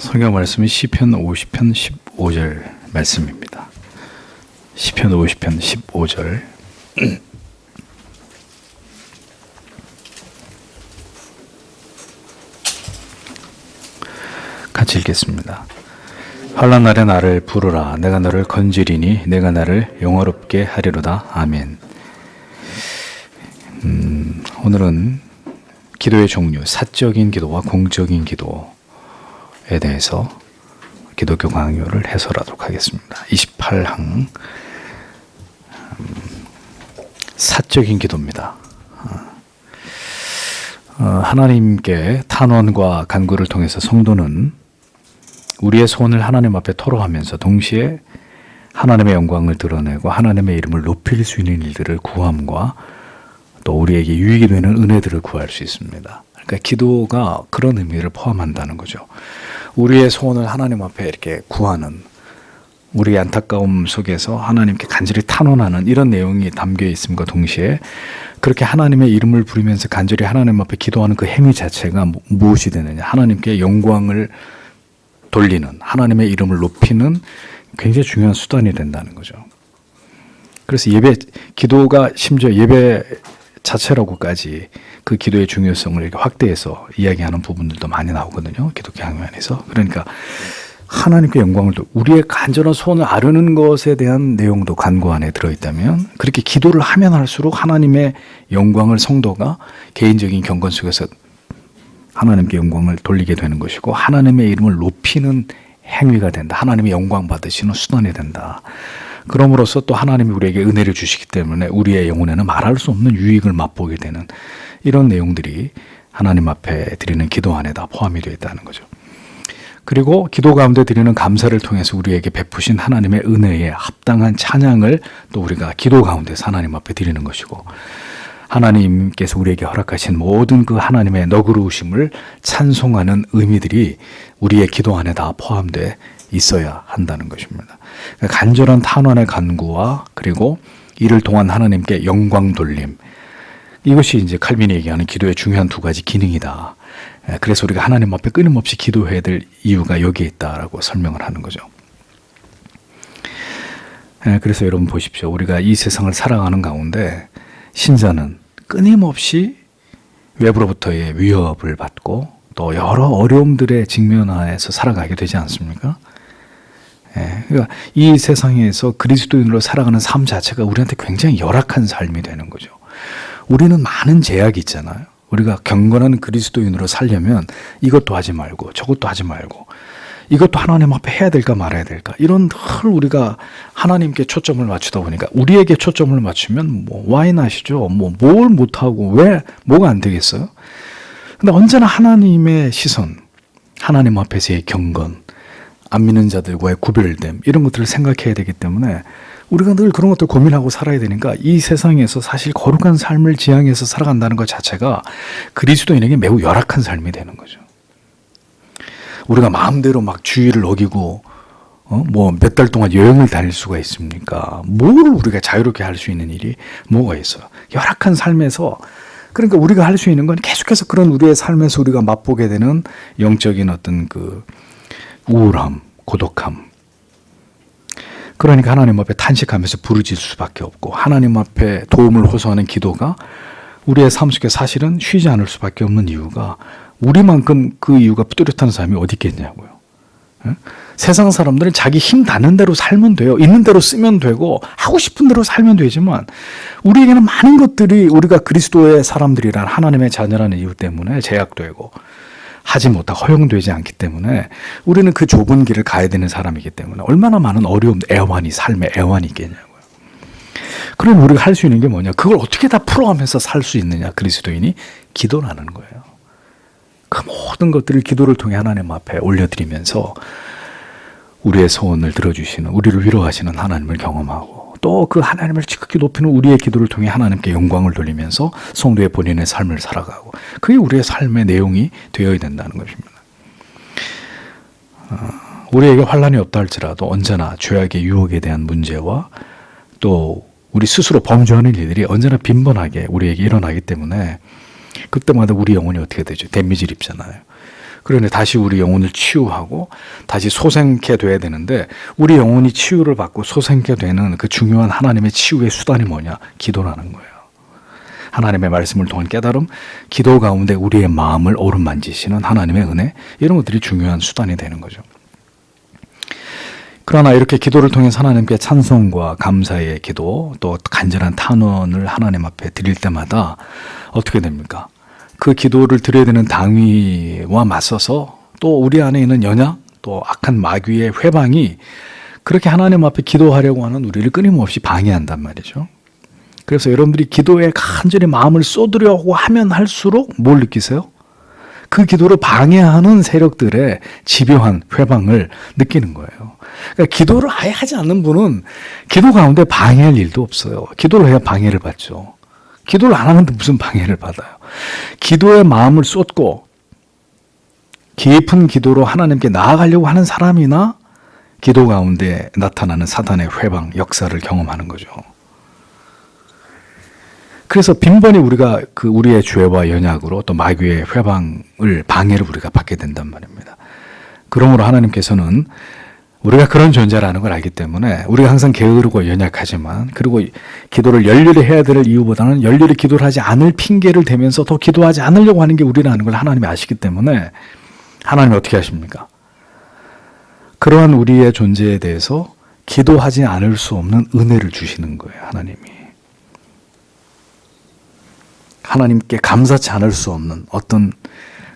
성경 말씀은 시편 50편 15절 말씀입니다. 시편 50편 15절 같이 읽겠습니다. 환난 날에 나를 부르라. 내가 너를 건지리니 내가 나를 영화롭게 하리로다. 아멘. 오늘은 기도의 종류, 사적인 기도와 공적인 기도에 대해서 기독교 강요를 해설하도록 하겠습니다. 28항 사적인 기도입니다. 하나님께 탄원과 간구를 통해서 성도는 우리의 소원을 하나님 앞에 토로하면서 동시에 하나님의 영광을 드러내고 하나님의 이름을 높일 수 있는 일들을 구함과 또 우리에게 유익이 되는 은혜들을 구할 수 있습니다. 그러니까 기도가 그런 의미를 포함한다는 거죠. 우리의 소원을 하나님 앞에 이렇게 구하는, 우리의 안타까움 속에서 하나님께 간절히 탄원하는 이런 내용이 담겨 있음과 동시에 그렇게 하나님의 이름을 부르면서 간절히 하나님 앞에 기도하는 그 행위 자체가 무엇이 되느냐, 하나님께 영광을 돌리는, 하나님의 이름을 높이는 굉장히 중요한 수단이 된다는 거죠. 그래서 기도가 심지어 예배 자체라고까지 그 기도의 중요성을 이렇게 확대해서 이야기하는 부분들도 많이 나오거든요. 기독교 강요 안에서. 그러니까 하나님께 영광을, 우리의 간절한 소원을 아르는 것에 대한 내용도 간구 안에 들어있다면, 그렇게 기도를 하면 할수록 하나님의 영광을 성도가 개인적인 경건 속에서 하나님께 영광을 돌리게 되는 것이고, 하나님의 이름을 높이는 행위가 된다. 하나님의 영광 받으시는 수단이 된다. 그럼으로써 또 하나님이 우리에게 은혜를 주시기 때문에 우리의 영혼에는 말할 수 없는 유익을 맛보게 되는 이런 내용들이 하나님 앞에 드리는 기도 안에 다 포함이 되어 있다는 거죠. 그리고 기도 가운데 드리는 감사를 통해서 우리에게 베푸신 하나님의 은혜에 합당한 찬양을 또 우리가 기도 가운데서 하나님 앞에 드리는 것이고, 하나님께서 우리에게 허락하신 모든 그 하나님의 너그러우심을 찬송하는 의미들이 우리의 기도 안에 다 포함되어 있어야 한다는 것입니다. 간절한 탄원의 간구와 그리고 이를 통한 하나님께 영광 돌림, 이것이 이제 칼빈이 얘기하는 기도의 중요한 두 가지 기능이다. 그래서 우리가 하나님 앞에 끊임없이 기도해야 될 이유가 여기에 있다라고 설명을 하는 거죠. 그래서 여러분 보십시오. 우리가 이 세상을 살아가는 가운데 신자는 끊임없이 외부로부터의 위협을 받고 또 여러 어려움들의 직면하에서 살아가게 되지 않습니까? 그러니까 이 세상에서 그리스도인으로 살아가는 삶 자체가 우리한테 굉장히 열악한 삶이 되는 거죠. 우리는 많은 제약이 있잖아요. 우리가 경건한 그리스도인으로 살려면 이것도 하지 말고 저것도 하지 말고 이것도 하나님 앞에 해야 될까 말아야 될까, 이런 늘 우리가 하나님께 초점을 맞추다 보니까 우리에게 초점을 맞추면 why not이죠. 뭘 못하고 왜 뭐가 안 되겠어요? 근데 언제나 하나님의 시선, 하나님 앞에서의 경건, 안 믿는 자들과의 구별됨, 이런 것들을 생각해야 되기 때문에 우리가 늘 그런 것들 고민하고 살아야 되니까 이 세상에서 사실 거룩한 삶을 지향해서 살아간다는 것 자체가 그리스도인에게 매우 열악한 삶이 되는 거죠. 우리가 마음대로 막 주의를 어기고 몇 달 동안 여행을 다닐 수가 있습니까? 뭘 우리가 자유롭게 할 수 있는 일이 뭐가 있어요? 열악한 삶에서, 그러니까 우리가 할 수 있는 건 계속해서 그런 우리의 삶에서 우리가 맛보게 되는 영적인 어떤 그 우울함, 고독함. 그러니까 하나님 앞에 탄식하면서 부르짖을 수밖에 없고, 하나님 앞에 도움을 호소하는 기도가 우리의 삶 속에 사실은 쉬지 않을 수밖에 없는 이유가, 우리만큼 그 이유가 뚜렷한 사람이 어디 있겠냐고요. 세상 사람들은 자기 힘 닿는 대로 살면 돼요. 있는 대로 쓰면 되고 하고 싶은 대로 살면 되지만, 우리에게는 많은 것들이 우리가 그리스도의 사람들이란 하나님의 자녀라는 이유 때문에 제약되고 하지 못하고 허용되지 않기 때문에 우리는 그 좁은 길을 가야 되는 사람이기 때문에 얼마나 많은 어려움, 애환이, 삶의 애환이 있겠냐고요. 그럼 우리가 할 수 있는 게 뭐냐? 그걸 어떻게 다 풀어가면서 살 수 있느냐? 그리스도인이 기도라는 거예요. 그 모든 것들을 기도를 통해 하나님 앞에 올려드리면서 우리의 소원을 들어주시는, 우리를 위로하시는 하나님을 경험하고, 또 그 하나님을 지극히 높이는 우리의 기도를 통해 하나님께 영광을 돌리면서 성도의 본인의 삶을 살아가고, 그게 우리의 삶의 내용이 되어야 된다는 것입니다. 우리에게 환난이 없다 할지라도 언제나 죄악의 유혹에 대한 문제와 또 우리 스스로 범죄하는 일들이 언제나 빈번하게 우리에게 일어나기 때문에 그때마다 우리 영혼이 어떻게 되죠? 데미지를 입잖아요. 그러니 다시 우리 영혼을 치유하고 다시 소생케 돼야 되는데, 우리 영혼이 치유를 받고 소생케 되는 그 중요한 하나님의 치유의 수단이 뭐냐? 기도라는 거예요. 하나님의 말씀을 통한 깨달음, 기도 가운데 우리의 마음을 오른만지시는 하나님의 은혜, 이런 것들이 중요한 수단이 되는 거죠. 그러나 이렇게 기도를 통해 하나님께 찬송과 감사의 기도, 또 간절한 탄원을 하나님 앞에 드릴 때마다 어떻게 됩니까? 그 기도를 드려야 되는 당위와 맞서서 또 우리 안에 있는 연약, 또 악한 마귀의 회방이 그렇게 하나님 앞에 기도하려고 하는 우리를 끊임없이 방해한단 말이죠. 그래서 여러분들이 기도에 간절히 마음을 쏟으려고 하면 할수록 뭘 느끼세요? 그 기도를 방해하는 세력들의 집요한 회방을 느끼는 거예요. 그러니까 기도를 아예 하지 않는 분은 기도 가운데 방해할 일도 없어요. 기도를 해야 방해를 받죠. 기도를 안 하는데 무슨 방해를 받아요. 기도에 마음을 쏟고 깊은 기도로 하나님께 나아가려고 하는 사람이나 기도 가운데 나타나는 사단의 회방, 역사를 경험하는 거죠. 그래서 빈번히 우리가 우리의 죄와 연약으로 또 마귀의 회방을, 방해를 우리가 받게 된단 말입니다. 그러므로 하나님께서는 우리가 그런 존재라는 걸 알기 때문에 우리가 항상 게으르고 연약하지만, 그리고 기도를 열렬히 해야 될 이유보다는 열렬히 기도를 하지 않을 핑계를 대면서 더 기도하지 않으려고 하는 게 우리라는 걸 하나님이 아시기 때문에 하나님이 어떻게 하십니까? 그러한 우리의 존재에 대해서 기도하지 않을 수 없는 은혜를 주시는 거예요. 하나님께 감사치 않을 수 없는 어떤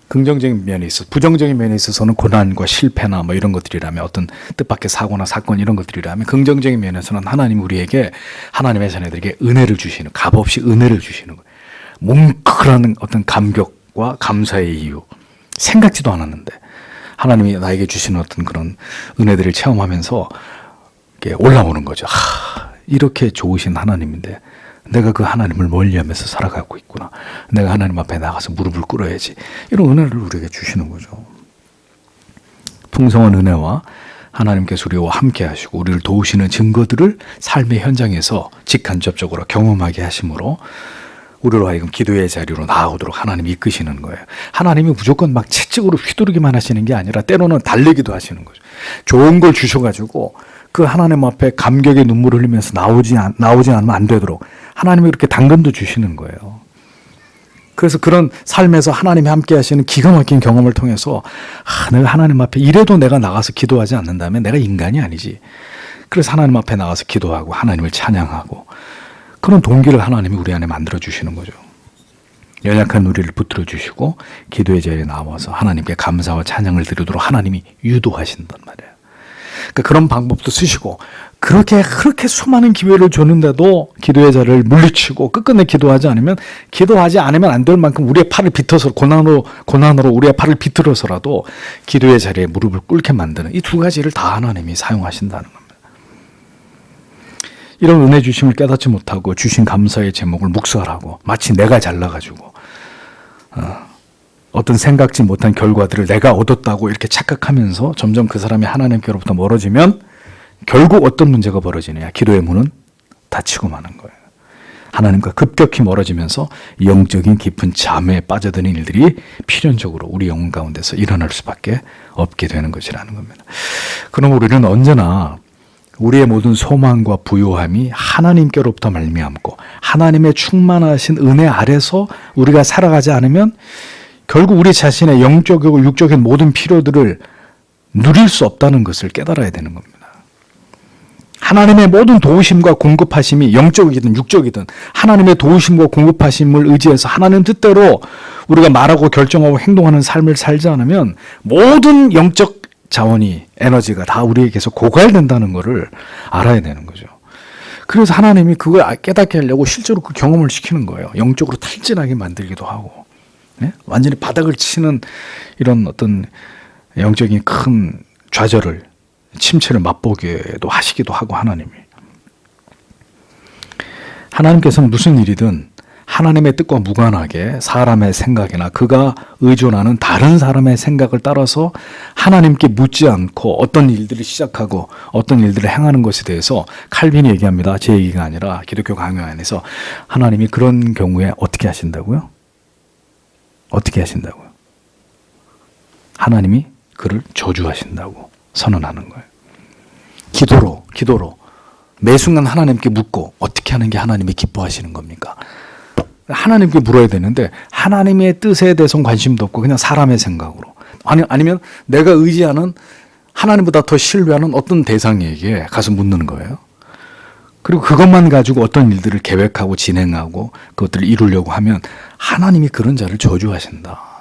긍정적인 면에 있어서, 부정적인 면에 있어서는 고난과 실패나 뭐 이런 것들이라면, 어떤 뜻밖의 사고나 사건 이런 것들이라면, 긍정적인 면에서는 하나님 우리에게, 하나님의 자녀들에게 은혜를 주시는, 값없이 은혜를 주시는 거예요. 뭉클한 어떤 감격과 감사의 이유, 생각지도 않았는데 하나님이 나에게 주시는 어떤 그런 은혜들을 체험하면서 이렇게 올라오는 거죠. 이렇게 좋으신 하나님인데 내가 그 하나님을 멀리하면서 살아가고 있구나. 내가 하나님 앞에 나가서 무릎을 꿇어야지. 이런 은혜를 우리에게 주시는 거죠. 풍성한 은혜와 하나님께서 우리와 함께 하시고 우리를 도우시는 증거들을 삶의 현장에서 직간접적으로 경험하게 하심으로 우리로 하여금 기도의 자리로 나아오도록 하나님이 이끄시는 거예요. 하나님이 무조건 막 채찍으로 휘두르기만 하시는 게 아니라 때로는 달래기도 하시는 거죠. 좋은 걸 주셔가지고 그 하나님 앞에 감격의 눈물을 흘리면서 나오지 않으면 안 되도록 하나님이 그렇게 당근도 주시는 거예요. 그래서 그런 삶에서 하나님이 함께 하시는 기가 막힌 경험을 통해서 내가 하나님 앞에 이래도 내가 나가서 기도하지 않는다면 내가 인간이 아니지. 그래서 하나님 앞에 나가서 기도하고 하나님을 찬양하고 그런 동기를 하나님이 우리 안에 만들어 주시는 거죠. 연약한 우리를 붙들어 주시고 기도의 자리에 나와서 하나님께 감사와 찬양을 드리도록 하나님이 유도하신단 말이에요. 그러니까 그런 방법도 쓰시고 그렇게 수많은 기회를 줬는데도 기도의 자리를 물리치고 끝끝내 기도하지 않으면 안 될 만큼 우리의 팔을 비틀어서 고난으로 우리의 팔을 비틀어서라도 기도의 자리에 무릎을 꿇게 만드는 이 두 가지를 다 하나님이 사용하신다는 겁니다. 이런 은혜 주심을 깨닫지 못하고 주신 감사의 제목을 묵살하고 마치 내가 잘나가지고 어떤 생각지 못한 결과들을 내가 얻었다고 이렇게 착각하면서 점점 그 사람이 하나님께로부터 멀어지면 결국 어떤 문제가 벌어지느냐. 기도의 문은 닫히고 마는 거예요. 하나님과 급격히 멀어지면서 영적인 깊은 잠에 빠져드는 일들이 필연적으로 우리 영혼 가운데서 일어날 수밖에 없게 되는 것이라는 겁니다. 그럼 우리는 언제나 우리의 모든 소망과 부요함이 하나님께로부터 말미암고 하나님의 충만하신 은혜 아래서 우리가 살아가지 않으면 결국 우리 자신의 영적이고 육적인 모든 필요들을 누릴 수 없다는 것을 깨달아야 되는 겁니다. 하나님의 모든 도우심과 공급하심이 영적이든 육적이든 하나님의 도우심과 공급하심을 의지해서 하나님 뜻대로 우리가 말하고 결정하고 행동하는 삶을 살지 않으면 모든 영적 자원이, 에너지가 다 우리에게서 고갈된다는 것을 알아야 되는 거죠. 그래서 하나님이 그걸 깨닫게 하려고 실제로 그 경험을 시키는 거예요. 영적으로 탈진하게 만들기도 하고, 네? 완전히 바닥을 치는 이런 어떤 영적인 큰 좌절을, 침체를 맛보게도 하시기도 하고 하나님께서는 무슨 일이든 하나님의 뜻과 무관하게 사람의 생각이나 그가 의존하는 다른 사람의 생각을 따라서 하나님께 묻지 않고 어떤 일들을 시작하고 어떤 일들을 행하는 것에 대해서 칼빈이 얘기합니다. 제 얘기가 아니라 기독교 강요 안에서 하나님이 그런 경우에 어떻게 하신다고요? 하나님이 그를 저주하신다고 선언하는 거예요. 기도로 매 순간 하나님께 묻고 어떻게 하는 게 하나님이 기뻐하시는 겁니까? 하나님께 물어야 되는데 하나님의 뜻에 대해서는 관심도 없고 그냥 사람의 생각으로 아니면 내가 의지하는 하나님보다 더 신뢰하는 어떤 대상에게 가서 묻는 거예요. 그리고 그것만 가지고 어떤 일들을 계획하고 진행하고 그것들을 이루려고 하면 하나님이 그런 자를 저주하신다.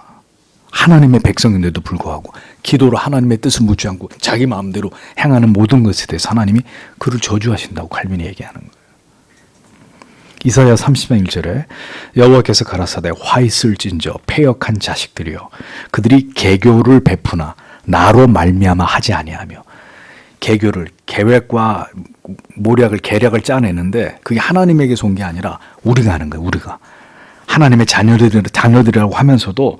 하나님의 백성인데도 불구하고 기도로 하나님의 뜻을 묻지 않고 자기 마음대로 행하는 모든 것에 대해서 하나님이 그를 저주하신다고 칼빈이 얘기하는 거예요. 이사야 30장 1절에 여호와께서 가라사대 화 있을진저 패역한 자식들이여 그들이 계교를 베푸나 나로 말미암아 하지 아니하며 계교를 계획과 모략을 계략을 짜내는데 그게 하나님에게서 온 게 아니라 우리가 하는 거예요. 우리가 하나님의 자녀들이라고 하면서도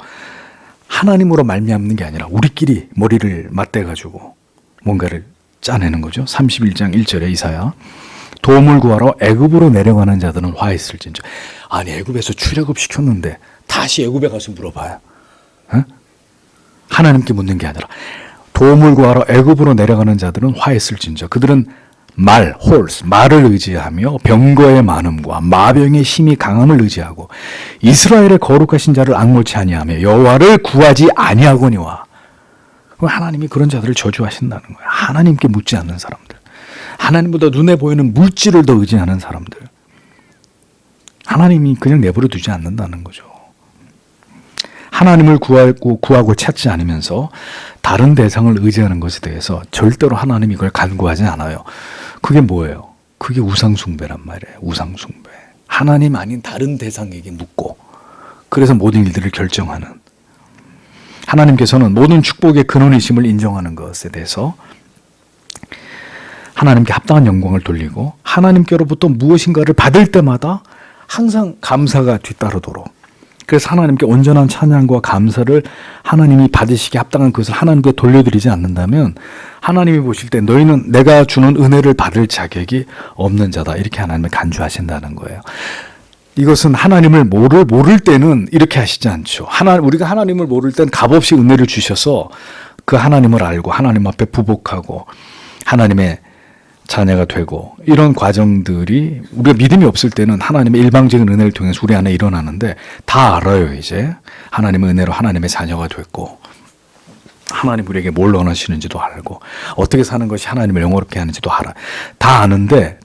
하나님으로 말미암는 게 아니라 우리끼리 머리를 맞대가지고 뭔가를 짜내는 거죠. 31장 1절에 이사야 도움을 구하러 애굽으로 내려가는 자들은 화 있을진저. 아니 애굽에서 출애굽 시켰는데 다시 애굽에 가서 물어봐요. 어? 하나님께 묻는 게 아니라 도움을 구하러 애굽으로 내려가는 자들은 화 있을진저. 그들은 말을 의지하며 병거의 많음과 마병의 힘이 강함을 의지하고 이스라엘의 거룩하신 자를 앙몰치 아니하며 여호와를 구하지 아니하거니와. 하나님이 그런 자들을 저주하신다는 거예요. 하나님께 묻지 않는 사람들, 하나님보다 눈에 보이는 물질을 더 의지하는 사람들, 하나님이 그냥 내버려 두지 않는다는 거죠. 하나님을 구하고 찾지 않으면서 다른 대상을 의지하는 것에 대해서 절대로 하나님이 이걸 간구하지 않아요. 그게 뭐예요? 그게 우상숭배란 말이에요. 우상숭배. 하나님 아닌 다른 대상에게 묻고 그래서 모든 일들을 결정하는, 하나님께서는 모든 축복의 근원이심을 인정하는 것에 대해서 하나님께 합당한 영광을 돌리고 하나님께로부터 무엇인가를 받을 때마다 항상 감사가 뒤따르도록, 그래서 하나님께 온전한 찬양과 감사를 하나님이 받으시기에 합당한 그것을 하나님께 돌려드리지 않는다면 하나님이 보실 때 너희는 내가 주는 은혜를 받을 자격이 없는 자다, 이렇게 하나님을 간주하신다는 거예요. 이것은 하나님을 모를 때는 이렇게 하시지 않죠. 우리가 하나님을 모를 땐 값없이 은혜를 주셔서 그 하나님을 알고 하나님 앞에 부복하고 하나님의 자녀가 되고, 이런 과정들이 우리가 믿음이 없을 때는 하나님의 일방적인 은혜를 통해서 우리 안에 일어나는데 다 알아요. 이제 하나님의 은혜로 하나님의 자녀가 됐고 하나님 우리에게 뭘 원하시는지도 알고 어떻게 사는 것이 하나님을 영화롭게 하는지도 알아. 다 아는데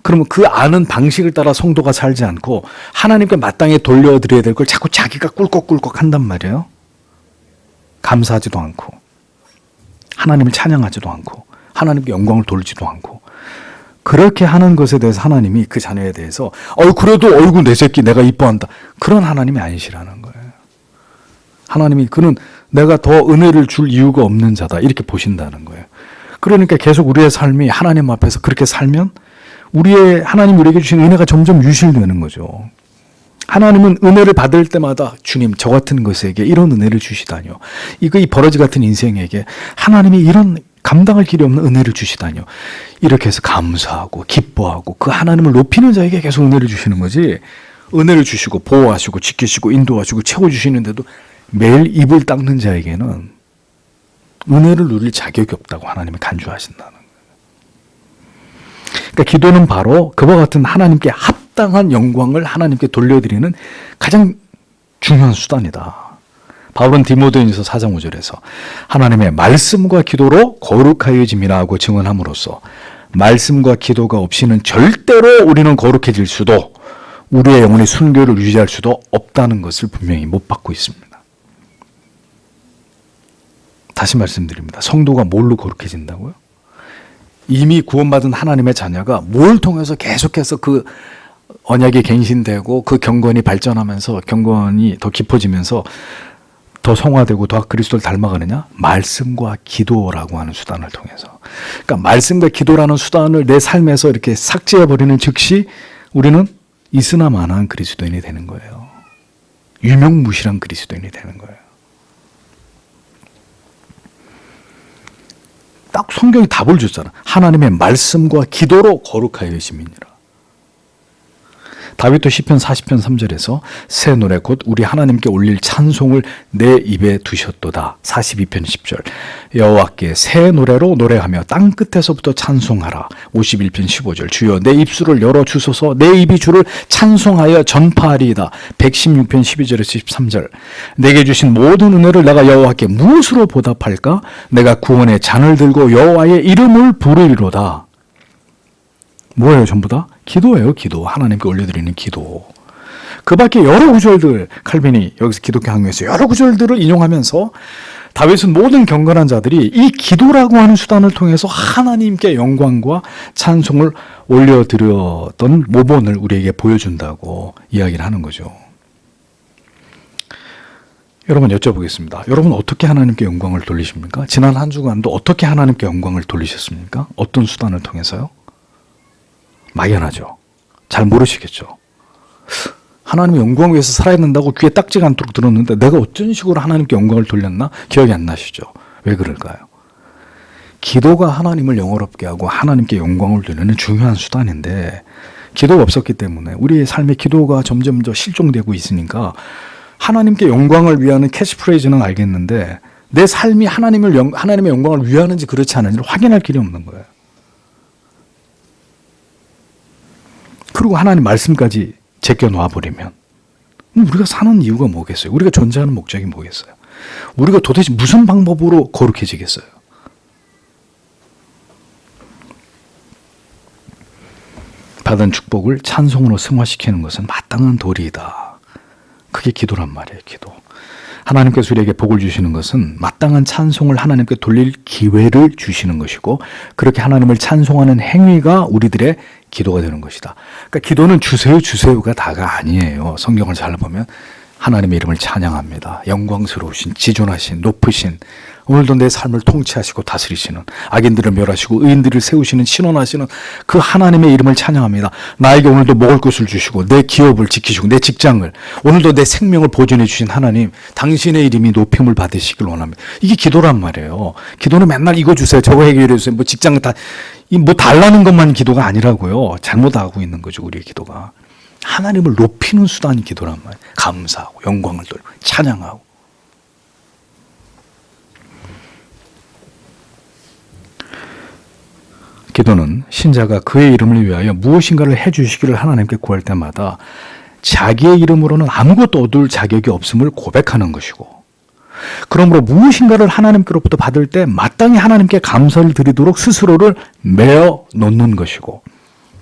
그러면 그 아는 방식을 따라 성도가 살지 않고 하나님께 마땅히 돌려드려야 될 걸 자꾸 자기가 꿀꺽꿀꺽 한단 말이에요. 감사하지도 않고 하나님을 찬양하지도 않고 하나님께 영광을 돌지도 않고, 그렇게 하는 것에 대해서 하나님이 그 자녀에 대해서 그래도 어이구 내 새끼 내가 이뻐한다, 그런 하나님이 아니시라는 거예요. 하나님이 그는 내가 더 은혜를 줄 이유가 없는 자다, 이렇게 보신다는 거예요. 그러니까 계속 우리의 삶이 하나님 앞에서 그렇게 살면 하나님 우리에게 주신 은혜가 점점 유실되는 거죠. 하나님은 은혜를 받을 때마다 주님 저 같은 것에게 이런 은혜를 주시다뇨, 이 버러지 같은 인생에게 하나님이 이런 감당할 길이 없는 은혜를 주시다뇨, 이렇게 해서 감사하고 기뻐하고 그 하나님을 높이는 자에게 계속 은혜를 주시는 거지, 은혜를 주시고 보호하시고 지키시고 인도하시고 채워주시는데도 매일 입을 닦는 자에게는 은혜를 누릴 자격이 없다고 하나님이 간주하신다는 거예요. 그러니까 기도는 바로 그와 같은 하나님께 합당한 영광을 하나님께 돌려드리는 가장 중요한 수단이다. 바울은 디모데전서 4장 5절에서 하나님의 말씀과 기도로 거룩하여짐이라 하고 증언함으로써 말씀과 기도가 없이는 절대로 우리는 거룩해질 수도 우리의 영혼의 순교를 유지할 수도 없다는 것을 분명히 못 받고 있습니다. 다시 말씀드립니다. 성도가 뭘로 거룩해진다고요? 이미 구원받은 하나님의 자녀가 뭘 통해서 계속해서 그 언약이 갱신되고 그 경건이 발전하면서 경건이 더 깊어지면서 더 성화되고 더 그리스도를 닮아가느냐? 말씀과 기도라고 하는 수단을 통해서. 그러니까 말씀과 기도라는 수단을 내 삶에서 이렇게 삭제해버리는 즉시 우리는 있으나마나한 그리스도인이 되는 거예요. 유명무실한 그리스도인이 되는 거예요. 딱 성경이 답을 줬잖아. 하나님의 말씀과 기도로 거룩하여심이니라. 다윗도 시편 40편 3절에서 새 노래 곧 우리 하나님께 올릴 찬송을 내 입에 두셨도다. 42편 10절 여호와께 새 노래로 노래하며 땅 끝에서부터 찬송하라. 51편 15절 주여 내 입술을 열어 주소서 내 입이 주를 찬송하여 전파하리이다. 116편 12절에서 13절 내게 주신 모든 은혜를 내가 여호와께 무엇으로 보답할까? 내가 구원의 잔을 들고 여호와의 이름을 부르리로다. 뭐예요 전부 다? 기도예요. 기도. 하나님께 올려드리는 기도. 그 밖에 여러 구절들 칼빈이 여기서 기독교 학명에서 여러 구절들을 인용하면서 다윗은 모든 경건한 자들이 이 기도라고 하는 수단을 통해서 하나님께 영광과 찬송을 올려드렸던 모본을 우리에게 보여준다고 이야기를 하는 거죠. 여러분 여쭤보겠습니다. 여러분 어떻게 하나님께 영광을 돌리십니까? 지난 한 주간도 어떻게 하나님께 영광을 돌리셨습니까? 어떤 수단을 통해서요? 막연하죠. 잘 모르시겠죠. 하나님의 영광 위해서 살아야 된다고 귀에 딱지가 않도록 들었는데 내가 어떤 식으로 하나님께 영광을 돌렸나? 기억이 안 나시죠? 왜 그럴까요? 기도가 하나님을 영화롭게 하고 하나님께 영광을 돌리는 중요한 수단인데 기도가 없었기 때문에 우리의 삶의 기도가 점점 더 실종되고 있으니까 하나님께 영광을 위하는 캐치프레이즈는 알겠는데 내 삶이 하나님의 영광을 위하는지 그렇지 않은지를 확인할 길이 없는 거예요. 그리고 하나님 말씀까지 제껴놓아버리면 우리가 사는 이유가 뭐겠어요? 우리가 존재하는 목적이 뭐겠어요? 우리가 도대체 무슨 방법으로 거룩해지겠어요? 받은 축복을 찬송으로 승화시키는 것은 마땅한 도리이다. 그게 기도란 말이에요. 기도. 하나님께서 우리에게 복을 주시는 것은 마땅한 찬송을 하나님께 돌릴 기회를 주시는 것이고 그렇게 하나님을 찬송하는 행위가 우리들의 기도가 되는 것이다. 그러니까 기도는 주세요가 다가 아니에요. 성경을 잘 보면 하나님의 이름을 찬양합니다. 영광스러우신, 지존하신, 높으신, 오늘도 내 삶을 통치하시고 다스리시는, 악인들을 멸하시고 의인들을 세우시는, 신원하시는 그 하나님의 이름을 찬양합니다. 나에게 오늘도 먹을 것을 주시고 내 기업을 지키시고 내 직장을, 오늘도 내 생명을 보존해 주신 하나님, 당신의 이름이 높임을 받으시길 원합니다. 이게 기도란 말이에요. 기도는 맨날 이거 주세요, 저거 해결해 주세요, 뭐 직장 다, 뭐 달라는 것만 기도가 아니라고요. 잘못하고 있는 거죠, 우리의 기도가. 하나님을 높이는 수단이 기도란 말이에요. 감사하고 영광을 돌리고 찬양하고. 기도는 신자가 그의 이름을 위하여 무엇인가를 해주시기를 하나님께 구할 때마다 자기의 이름으로는 아무것도 얻을 자격이 없음을 고백하는 것이고, 그러므로 무엇인가를 하나님께로부터 받을 때 마땅히 하나님께 감사를 드리도록 스스로를 메어 놓는 것이고,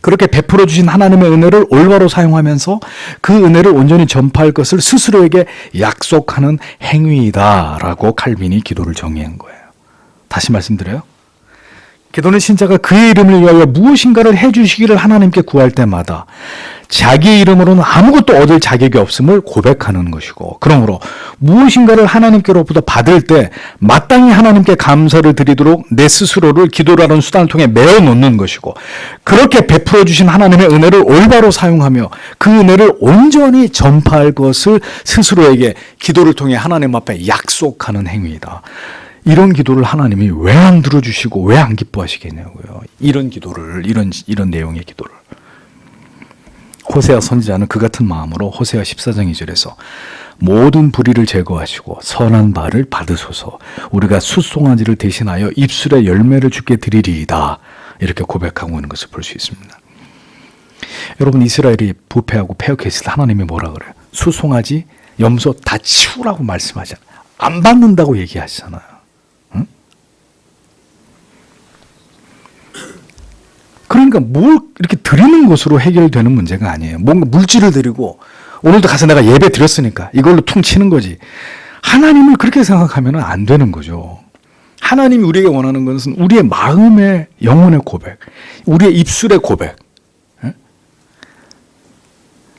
그렇게 베풀어 주신 하나님의 은혜를 올바로 사용하면서 그 은혜를 온전히 전파할 것을 스스로에게 약속하는 행위이다라고 칼빈이 기도를 정의한 거예요. 다시 말씀드려요. 기도는 신자가 그의 이름을 위하여 무엇인가를 해주시기를 하나님께 구할 때마다 자기의 이름으로는 아무것도 얻을 자격이 없음을 고백하는 것이고, 그러므로 무엇인가를 하나님께로부터 받을 때 마땅히 하나님께 감사를 드리도록 내 스스로를 기도라는 수단을 통해 메어 놓는 것이고, 그렇게 베풀어 주신 하나님의 은혜를 올바로 사용하며 그 은혜를 온전히 전파할 것을 스스로에게 기도를 통해 하나님 앞에 약속하는 행위이다. 이런 기도를 하나님이 왜 안 들어주시고 왜 안 기뻐하시겠냐고요. 이런 기도를, 이런 내용의 기도를. 호세아 선지자는 그 같은 마음으로 호세아 14장 2절에서 모든 불의를 제거하시고 선한 바를 받으소서, 우리가 숫송아지를 대신하여 입술의 열매를 주께 드리리이다, 이렇게 고백하고 있는 것을 볼 수 있습니다. 여러분, 이스라엘이 부패하고 패역했을 때 하나님이 뭐라 그래요? 숫송아지, 염소 다 치우라고 말씀하잖아요. 안 받는다고 얘기하시잖아요. 그러니까 뭘 이렇게 드리는 것으로 해결되는 문제가 아니에요. 뭔가 물질을 드리고 오늘도 가서 내가 예배 드렸으니까 이걸로 퉁치는 거지. 하나님을 그렇게 생각하면 안 되는 거죠. 하나님이 우리에게 원하는 것은 우리의 마음의 영혼의 고백, 우리의 입술의 고백.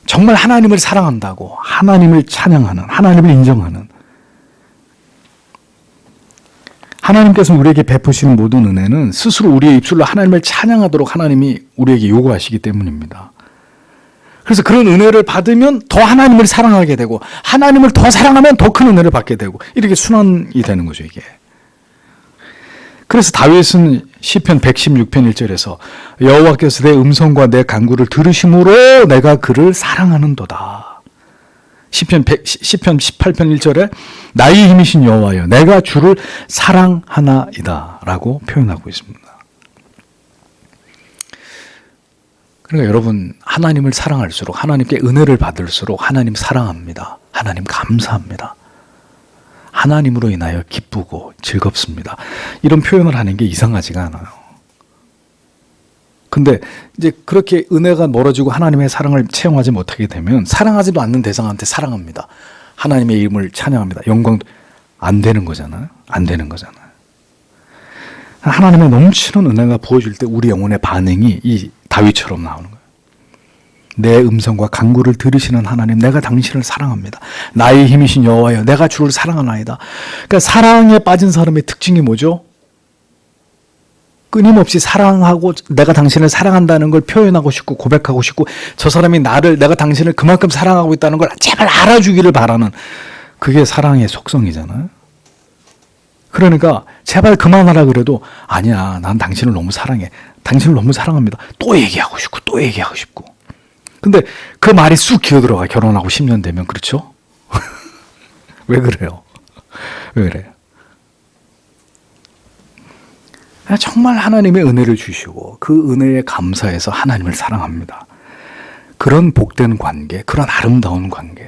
정말 하나님을 사랑한다고, 하나님을 찬양하는, 하나님을 인정하는, 하나님께서 우리에게 베푸시는 모든 은혜는 스스로 우리의 입술로 하나님을 찬양하도록 하나님이 우리에게 요구하시기 때문입니다. 그래서 그런 은혜를 받으면 더 하나님을 사랑하게 되고, 하나님을 더 사랑하면 더 큰 은혜를 받게 되고, 이렇게 순환이 되는 거죠, 이게. 그래서 다윗은 시편 116편 1절에서 여호와께서 내 음성과 내 간구를 들으심으로 내가 그를 사랑하는도다. 시편 18편 1절에 나의 힘이신 여호와여 내가 주를 사랑하나이다 라고 표현하고 있습니다. 그러니까 여러분, 하나님을 사랑할수록, 하나님께 은혜를 받을수록 하나님 사랑합니다. 하나님 감사합니다. 하나님으로 인하여 기쁘고 즐겁습니다. 이런 표현을 하는 게 이상하지가 않아요. 근데 이제 그렇게 은혜가 멀어지고 하나님의 사랑을 체험하지 못하게 되면 사랑하지도 않는 대상한테 사랑합니다. 하나님의 이름을 찬양합니다. 영광도 안 되는 거잖아요. 안 되는 거잖아요. 하나님의 넘치는 은혜가 부어질 때 우리 영혼의 반응이 이 다윗처럼 나오는 거예요. 내 음성과 간구를 들으시는 하나님, 내가 당신을 사랑합니다. 나의 힘이신 여호와여, 내가 주를 사랑하나이다. 그러니까 사랑에 빠진 사람의 특징이 뭐죠? 끊임없이 사랑하고 내가 당신을 사랑한다는 걸 표현하고 싶고 고백하고 싶고 저 사람이 내가 당신을 그만큼 사랑하고 있다는 걸 제발 알아주기를 바라는, 그게 사랑의 속성이잖아요. 그러니까 제발 그만하라 그래도 아니야, 난 당신을 너무 사랑해, 당신을 너무 사랑합니다. 또 얘기하고 싶고 또 얘기하고 싶고. 근데 그 말이 쑥 기어들어가. 결혼하고 10년 되면. 그렇죠? 왜 그래요? 왜 그래요? 정말 하나님의 은혜를 주시고 그 은혜에 감사해서 하나님을 사랑합니다. 그런 복된 관계, 그런 아름다운 관계,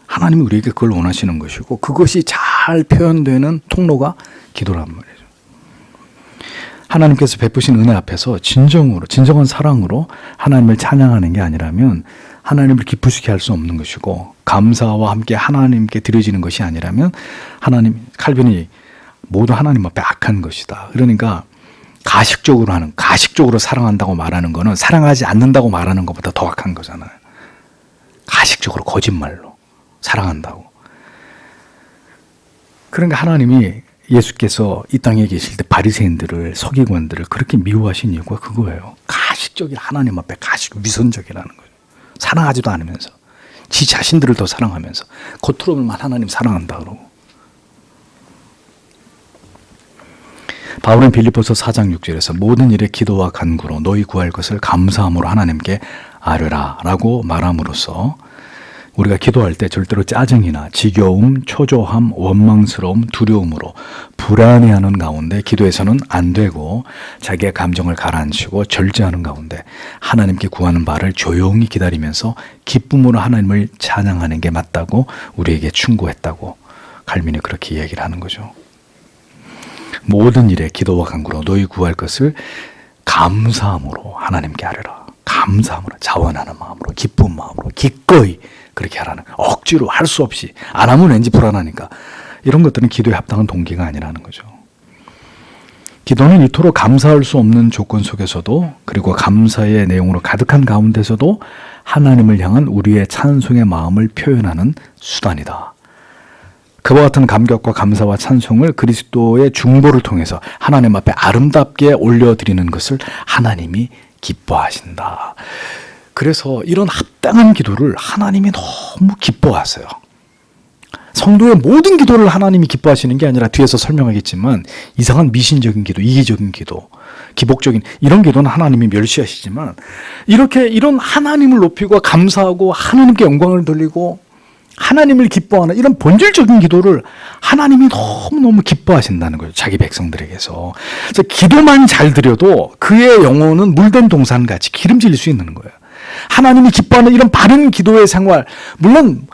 하나님이 우리에게 그걸 원하시는 것이고 그것이 잘 표현되는 통로가 기도란 말이에요. 하나님께서 베푸신 은혜 앞에서 진정한 사랑으로 하나님을 찬양하는 게 아니라면 하나님을 기쁘시게 할 수 없는 것이고, 감사와 함께 하나님께 드려지는 것이 아니라면 칼빈이 모두 하나님 앞에 악한 것이다. 그러니까 가식적으로 사랑한다고 말하는 거는 사랑하지 않는다고 말하는 것보다 더 악한 거잖아요. 가식적으로, 거짓말로 사랑한다고. 그러니까 하나님이 예수께서 이 땅에 계실 때 바리새인들을, 서기관들을 그렇게 미워하신 이유가 그거예요. 가식적인, 하나님 앞에 위선적이라는 거예요. 사랑하지도 않으면서 지 자신들을 더 사랑하면서 겉으로만 하나님 사랑한다 그러고. 바울은 빌립보서 4장 6절에서 모든 일에 기도와 간구로 너희 구할 것을 감사함으로 하나님께 아뢰라 라고 말함으로써 우리가 기도할 때 절대로 짜증이나 지겨움, 초조함, 원망스러움, 두려움으로 불안해하는 가운데 기도해서는 안 되고, 자기의 감정을 가라앉히고 절제하는 가운데 하나님께 구하는 바를 조용히 기다리면서 기쁨으로 하나님을 찬양하는 게 맞다고 우리에게 충고했다고 칼빈이 그렇게 얘기를 하는 거죠. 모든 일에 기도와 간구로 너희 구할 것을 감사함으로 하나님께 아뢰라. 감사함으로, 자원하는 마음으로, 기쁜 마음으로, 기꺼이 그렇게 하라는 거예요. 억지로 할 수 없이. 안 하면 왠지 불안하니까. 이런 것들은 기도에 합당한 동기가 아니라는 거죠. 기도는 이토록 감사할 수 없는 조건 속에서도, 그리고 감사의 내용으로 가득한 가운데서도 하나님을 향한 우리의 찬송의 마음을 표현하는 수단이다. 그와 같은 감격과 감사와 찬송을 그리스도의 중보를 통해서 하나님 앞에 아름답게 올려드리는 것을 하나님이 기뻐하신다. 그래서 이런 합당한 기도를 하나님이 너무 기뻐하세요. 성도의 모든 기도를 하나님이 기뻐하시는 게 아니라 뒤에서 설명하겠지만 이상한 미신적인 기도, 이기적인 기도, 기복적인 이런 기도는 하나님이 멸시하시지만, 이런 하나님을 높이고 감사하고 하나님께 영광을 돌리고 하나님을 기뻐하는 이런 본질적인 기도를 하나님이 너무너무 기뻐하신다는 거예요. 자기 백성들에게서. 그래서 기도만 잘 드려도 그의 영혼은 물된 동산같이 기름질 수 있는 거예요. 하나님이 기뻐하는 이런 바른 기도의 생활, 물론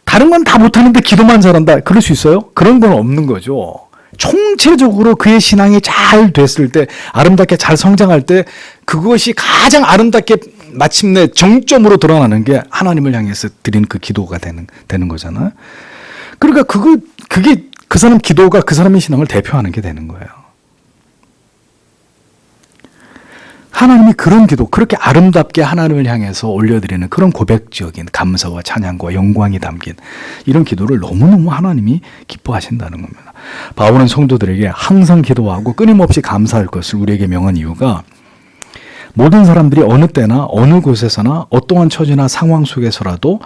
다른 건 다 못하는데 기도만 잘한다, 그럴 수 있어요? 그런 건 없는 거죠. 총체적으로 그의 신앙이 잘 됐을 때, 아름답게 잘 성장할 때 그것이 가장 아름답게 마침내 정점으로 드러나는 게 하나님을 향해서 드린 그 기도가 되는 거잖아요. 그러니까 그게 그 사람 기도가 그 사람의 신앙을 대표하는 게 되는 거예요. 하나님이 그런 기도, 그렇게 아름답게 하나님을 향해서 올려드리는 그런 고백적인 감사와 찬양과 영광이 담긴 이런 기도를 너무너무 하나님이 기뻐하신다는 겁니다. 바울은 성도들에게 항상 기도하고 끊임없이 감사할 것을 우리에게 명한 이유가, 모든 사람들이 어느 때나 어느 곳에서나 어떠한 처지나 상황 속에서라도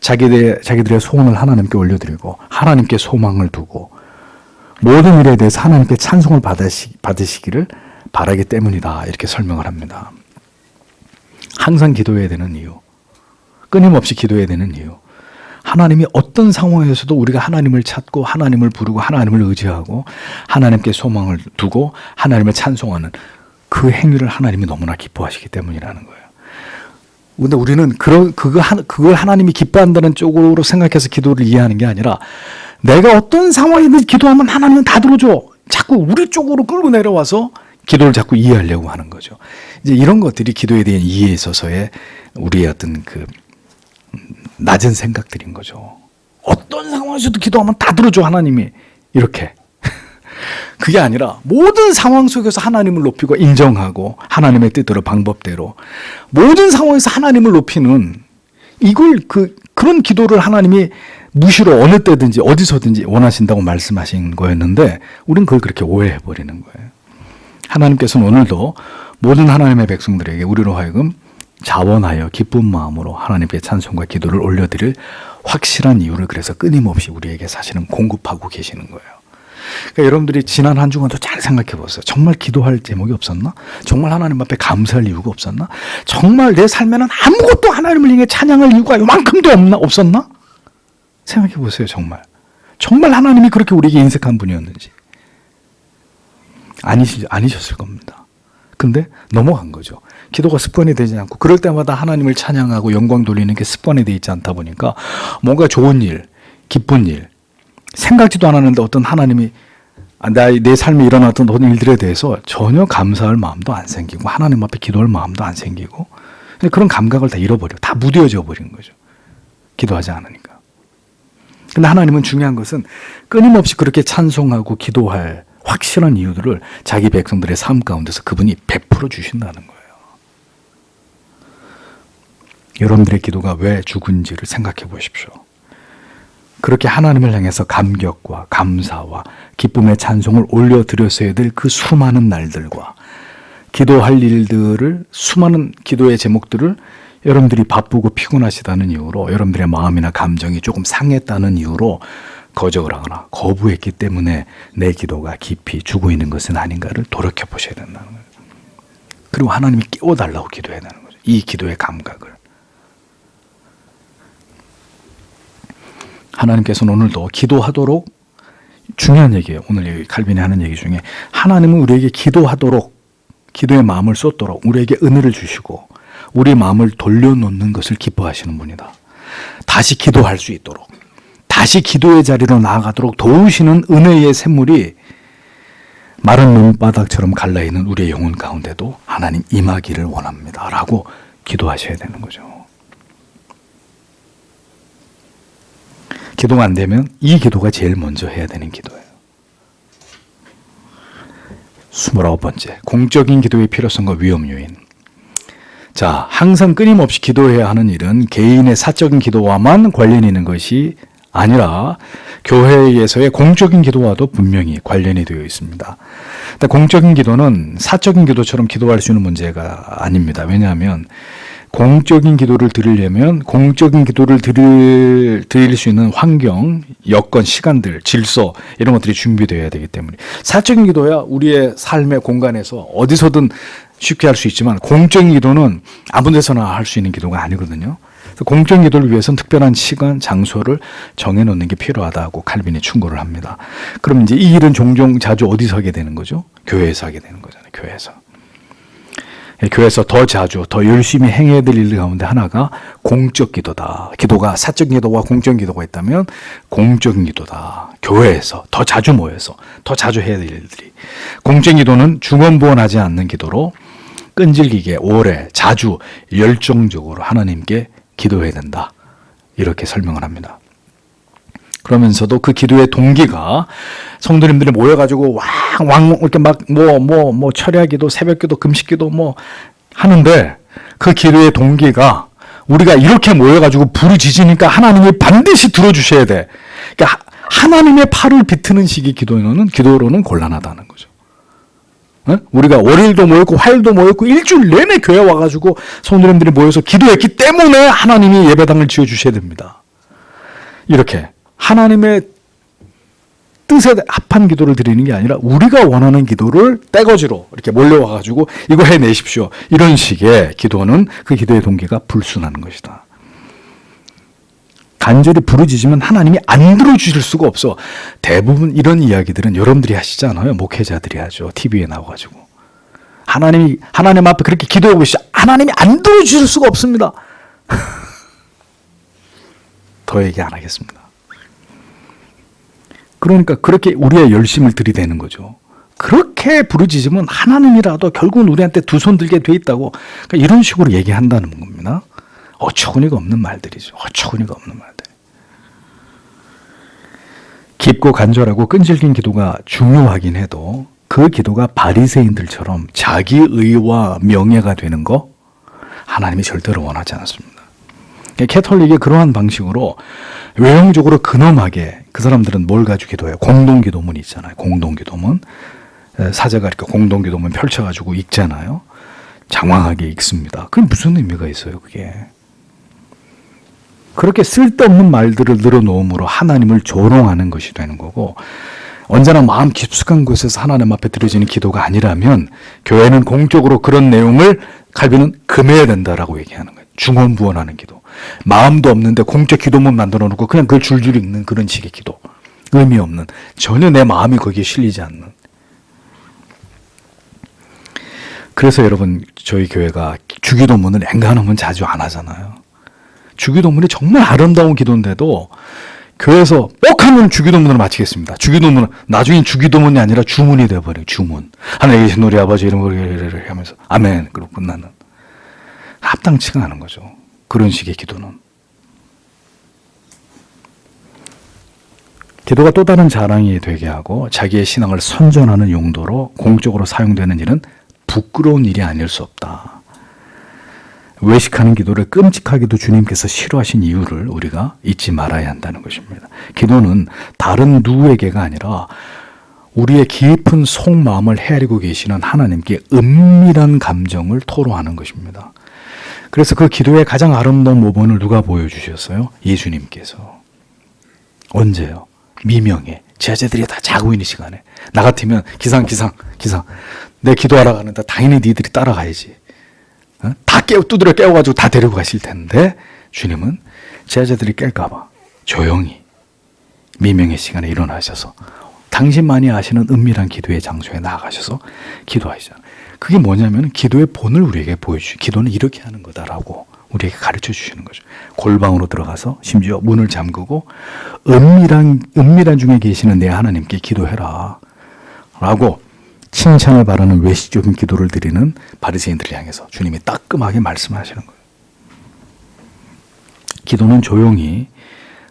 자기들의 소원을 하나님께 올려드리고 하나님께 소망을 두고 모든 일에 대해서 하나님께 찬송을 받으시기를 바라기 때문이다. 이렇게 설명을 합니다. 항상 기도해야 되는 이유, 끊임없이 기도해야 되는 이유, 하나님이 어떤 상황에서도 우리가 하나님을 찾고 하나님을 부르고 하나님을 의지하고 하나님께 소망을 두고 하나님을 찬송하는 그 행위를 하나님이 너무나 기뻐하시기 때문이라는 거예요. 근데 우리는 그걸 하나님이 기뻐한다는 쪽으로 생각해서 기도를 이해하는 게 아니라 내가 어떤 상황이든 기도하면 하나님은 다 들어줘. 자꾸 우리 쪽으로 끌고 내려와서 기도를 자꾸 이해하려고 하는 거죠. 이제 이런 것들이 기도에 대한 이해에 있어서의 우리의 어떤 그 낮은 생각들인 거죠. 어떤 상황에서도 기도하면 다 들어줘 하나님이. 이렇게. 그게 아니라 모든 상황 속에서 하나님을 높이고 인정하고 하나님의 뜻대로 방법대로 모든 상황에서 하나님을 높이는 그런 기도를 하나님이 무시로 어느 때든지 어디서든지 원하신다고 말씀하신 거였는데 우린 그걸 그렇게 오해해버리는 거예요. 하나님께서는 오늘도 모든 하나님의 백성들에게 우리로 하여금 자원하여 기쁜 마음으로 하나님께 찬송과 기도를 올려드릴 확실한 이유를 그래서 끊임없이 우리에게 사실은 공급하고 계시는 거예요. 그러니까 여러분들이 지난 한 주간도 잘 생각해 보세요. 정말 기도할 제목이 없었나? 정말 하나님 앞에 감사할 이유가 없었나? 정말 내 삶에는 아무것도 하나님을 향해 찬양할 이유가 요만큼도 없었나? 생각해 보세요. 정말 하나님이 그렇게 우리에게 인색한 분이었는지. 아니셨을 겁니다. 근데 넘어간 거죠. 기도가 습관이 되지 않고 그럴 때마다 하나님을 찬양하고 영광 돌리는 게 습관이 되어 있지 않다 보니까 뭔가 좋은 일, 기쁜 일, 생각지도 않았는데 어떤 하나님이 내 삶에 일어났던 어떤 일들에 대해서 전혀 감사할 마음도 안 생기고 하나님 앞에 기도할 마음도 안 생기고 그런 감각을 다 잃어버려. 다 무뎌져 버린 거죠. 기도하지 않으니까. 근데 하나님은 중요한 것은 끊임없이 그렇게 찬송하고 기도할 확실한 이유들을 자기 백성들의 삶 가운데서 그분이 베풀어 주신다는 거예요. 여러분들의 기도가 왜 죽은지를 생각해 보십시오. 그렇게 하나님을 향해서 감격과 감사와 기쁨의 찬송을 올려드렸어야 될 그 수많은 날들과 기도할 일들을 수많은 기도의 제목들을 여러분들이 바쁘고 피곤하시다는 이유로 여러분들의 마음이나 감정이 조금 상했다는 이유로 거절을 하거나 거부했기 때문에 내 기도가 깊이 죽어 있는 것은 아닌가를 돌이켜보셔야 된다는 거예요. 그리고 하나님이 깨워달라고 기도해야 되는 거죠. 이 기도의 감각을. 하나님께서는 오늘도 기도하도록 중요한 얘기예요. 오늘 여기 칼빈이 하는 얘기 중에 하나님은 우리에게 기도하도록 기도의 마음을 쏟도록 우리에게 은혜를 주시고 우리 마음을 돌려놓는 것을 기뻐하시는 분이다. 다시 기도할 수 있도록 다시 기도의 자리로 나아가도록 도우시는 은혜의 샘물이 마른 눈바닥처럼 갈라있는 우리의 영혼 가운데도 하나님 임하기를 원합니다. 라고 기도하셔야 되는 거죠. 기도가 안 되면 이 기도가 제일 먼저 해야 되는 기도예요. 29번째, 공적인 기도의 필요성과 위험 요인. 자, 항상 끊임없이 기도해야 하는 일은 개인의 사적인 기도와만 관련이 있는 것이 아니라 교회에서의 공적인 기도와도 분명히 관련이 되어 있습니다. 근데 공적인 기도는 사적인 기도처럼 기도할 수 있는 문제가 아닙니다. 왜냐하면 공적인 기도를 드리려면 공적인 기도를 드릴 수 있는 환경, 여건, 시간들, 질서 이런 것들이 준비되어야 되기 때문에 사적인 기도야 우리의 삶의 공간에서 어디서든 쉽게 할 수 있지만 공적인 기도는 아무 데서나 할 수 있는 기도가 아니거든요. 공적인 기도를 위해서는 특별한 시간, 장소를 정해놓는 게 필요하다고 칼빈이 충고를 합니다. 그럼 이제 이 일은 종종 자주 어디서 하게 되는 거죠? 교회에서 하게 되는 거잖아요. 교회에서 더 자주, 더 열심히 행해야 될 일 가운데 하나가 공적 기도다. 기도가 사적 기도와 공적 기도가 있다면 공적인 기도다. 교회에서 더 자주 모여서 더 자주 해야 될 일들이. 공적 기도는 중언부언하지 않는 기도로 끈질기게 오래 자주 열정적으로 하나님께 기도해야 된다. 이렇게 설명을 합니다. 그러면서도 그 기도의 동기가 성도님들이 모여가지고 이렇게 막 철야기도, 새벽기도, 금식기도 하는데 그 기도의 동기가 우리가 이렇게 모여가지고 부르짖으니까 하나님이 반드시 들어주셔야 돼. 그러니까 하나님의 팔을 비트는 식의 기도로는 곤란하다는 거죠. 우리가 월요일도 모였고 화요일도 모였고 일주일 내내 교회 와가지고 성도님들이 모여서 기도했기 때문에 하나님이 예배당을 지어주셔야 됩니다. 이렇게 하나님의 뜻에 합한 기도를 드리는 게 아니라 우리가 원하는 기도를 떼거지로 이렇게 몰려와가지고 이거 해내십시오. 이런 식의 기도는 그 기도의 동기가 불순한 것이다. 간절히 부르짖으면 하나님이 안 들어주실 수가 없어. 대부분 이런 이야기들은 여러분들이 하시잖아요. 목회자들이 하죠. TV에 나와가지고. 하나님 앞에 그렇게 기도하고 계시죠. 하나님이 안 들어주실 수가 없습니다. 더 얘기 안 하겠습니다. 그러니까 그렇게 우리의 열심을 들이대는 거죠. 그렇게 부르짖으면 하나님이라도 결국은 우리한테 두 손 들게 돼 있다고. 그러니까 이런 식으로 얘기한다는 겁니다. 어처구니가 없는 말들이죠. 어처구니가 없는 말들. 깊고 간절하고 끈질긴 기도가 중요하긴 해도 그 기도가 바리새인들처럼 자기 의와 명예가 되는 거 하나님이 절대로 원하지 않습니다. 캐톨릭의 그러한 방식으로 외형적으로 근엄하게 그 사람들은 뭘 가지고 기도해요? 공동기도문이 있잖아요. 공동기도문. 사제가 이렇게 공동기도문 펼쳐가지고 읽잖아요. 장황하게 읽습니다. 그게 무슨 의미가 있어요, 그게? 그렇게 쓸데없는 말들을 늘어놓음으로 하나님을 조롱하는 것이 되는 거고, 언제나 마음 깊숙한 곳에서 하나님 앞에 드려지는 기도가 아니라면 교회는 공적으로 그런 내용을 칼빈은 금해야 된다라고 얘기하는 거예요. 중언부언하는 기도. 마음도 없는데 공적 기도문 만들어 놓고 그냥 그걸 줄줄 읽는 그런 식의 기도. 의미 없는, 전혀 내 마음이 거기에 실리지 않는. 그래서 여러분, 저희 교회가 주기도문을 앵간하면 자주 안 하잖아요. 주기도문이 정말 아름다운 기도인데도 교회에서 뻑 하면 주기도문으로 마치겠습니다. 주기도문은 나중엔 주기도문이 아니라 주문이 되어버려요. 주문. 하늘에 계신 우리 아버지 이름으로 하면서 아멘 그러고 끝나는. 합당치가 않은 거죠. 그런 식의 기도는. 기도가 또 다른 자랑이 되게 하고 자기의 신앙을 선전하는 용도로 공적으로 사용되는 일은 부끄러운 일이 아닐 수 없다. 외식하는 기도를 끔찍하게도 주님께서 싫어하신 이유를 우리가 잊지 말아야 한다는 것입니다. 기도는 다른 누구에게가 아니라 우리의 깊은 속마음을 헤아리고 계시는 하나님께 은밀한 감정을 토로하는 것입니다. 그래서 그 기도의 가장 아름다운 모범을 누가 보여주셨어요? 예수님께서. 언제요? 미명에. 제자들이 다 자고 있는 시간에. 나 같으면 기상. 내 기도하러 가는데 당연히 니들이 따라가야지. 다 두드려 깨워가지고 다 데리고 가실 텐데 주님은 제자들이 깰까봐 조용히 미명의 시간에 일어나셔서 당신만이 아시는 은밀한 기도의 장소에 나아가셔서 기도하시잖아요. 그게 뭐냐면 기도의 본을 우리에게 보여주시고 기도는 이렇게 하는 거다라고 우리에게 가르쳐 주시는 거죠. 골방으로 들어가서 심지어 문을 잠그고 은밀한 중에 계시는 내 하나님께 기도해라 라고 칭찬을 바라는 외식적인 기도를 드리는 바리새인들을 향해서 주님이 따끔하게 말씀하시는 거예요. 기도는 조용히